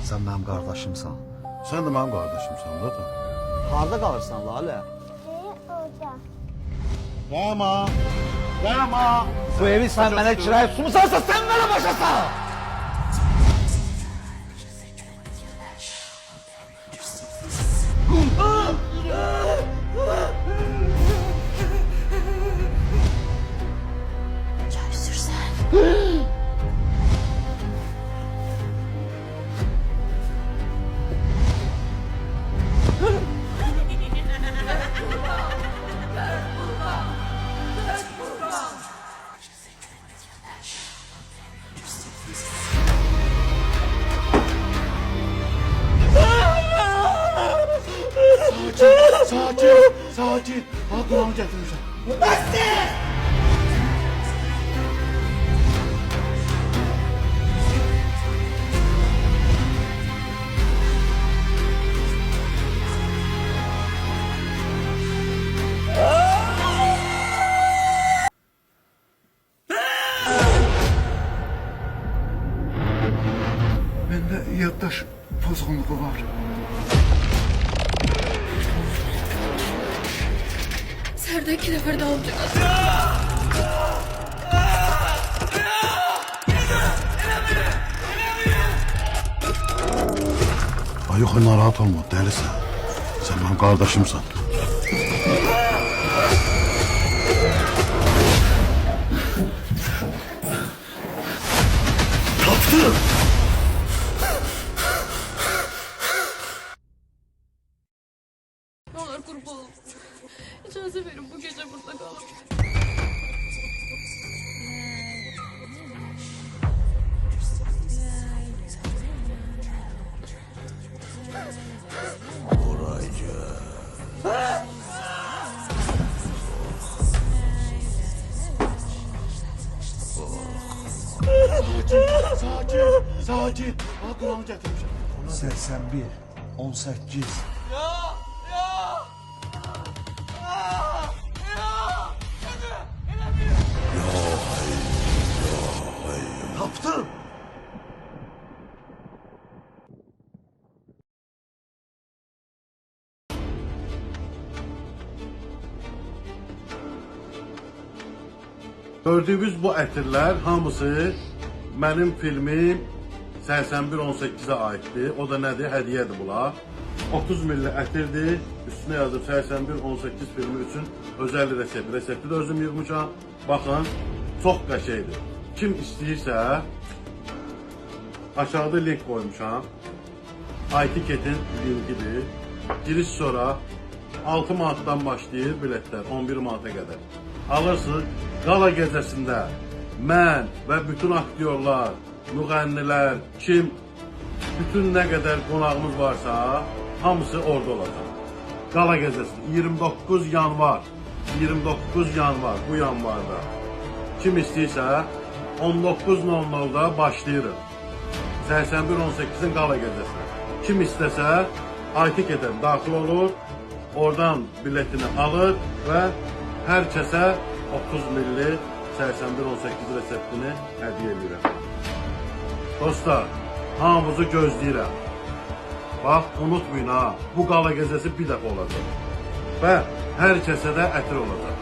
Sən mənim qardaşımsan. Sən də mənim qardaşımsan da. Harda qalırsan Lalə? Orada. Rəma! Rəma! Bu evi sən mənə kirayə tutmusansa sən mənə başasan! Çay sürsen. Sakin, sakin. Al kulağını getirmişəm. Məndə yaddaş pozğunluğu var. Sərdə 2 nəfər də olacaq. Ay yox, narahat olma, dəlisən. Sən mənim qardaşımsan. Tapdım! Ne olur kurban olun. İcazə verin bu gece burada kalın. Sakin, sakin. Al kulağını getirmişəm. 81, 18. Tapdım! Gördüyünüz bu ətirlər hamısı mənim filmim 81-18-ə aiddir. O da nədir? Hədiyyədir bunlar. 30 milli ətirdir. Üstünə yazıb 81-18 filmi üçün özəl resept. Resepti də özüm yığmışam. Baxın, çox qəşəngdir. Kim istəyirsə, aşağıda link koymuşam. iTicket'in linkidir. Giriş sonra 6 manatdan başlayır biletlər 11 manata qədər. Alırsınız. Qala gecəsində mən və bütün aktyorlar, müğənnilər, bütün nə qədər qonağımız varsa, hamısı orada olacaq. Qala gecəsində 29 yanvar, 29 yanvar bu yanvarda. Kim istəyirsə 19:00-da başlayırıq. 81-18-in qala gecəsinə. Kim istəsə iTicket'e daxil olur, oradan biletini alır və hər kəsə 30 milli 81-18 reseptini hədiyyə edirəm. Dostlar, hamınızı gözləyirəm. Bax, unutmayın ha, bu qala gecəsi bir dəfə olacaq. Və hər kəsə də ətir olacaq.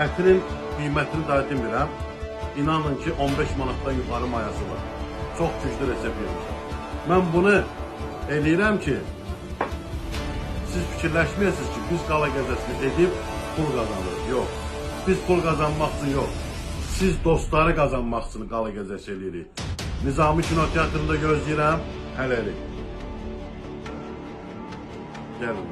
Ətirin qiymətini daha demirəm. İnanın ki, 15 manatdan yuxarı mayası var. Çox güclü resept vermişəm. Mən bunu eləyirəm ki, siz fikirləşməyəsiniz ki, biz qala gecəsini edib pul qazanırıq. Yox. Biz pul qazanmaq üçün yox. Siz dostları qazanmaq üçün qala gecəsi eləyirik. Nizami Kinoteatrında gözləyirəm. Hələlik. Gəlin.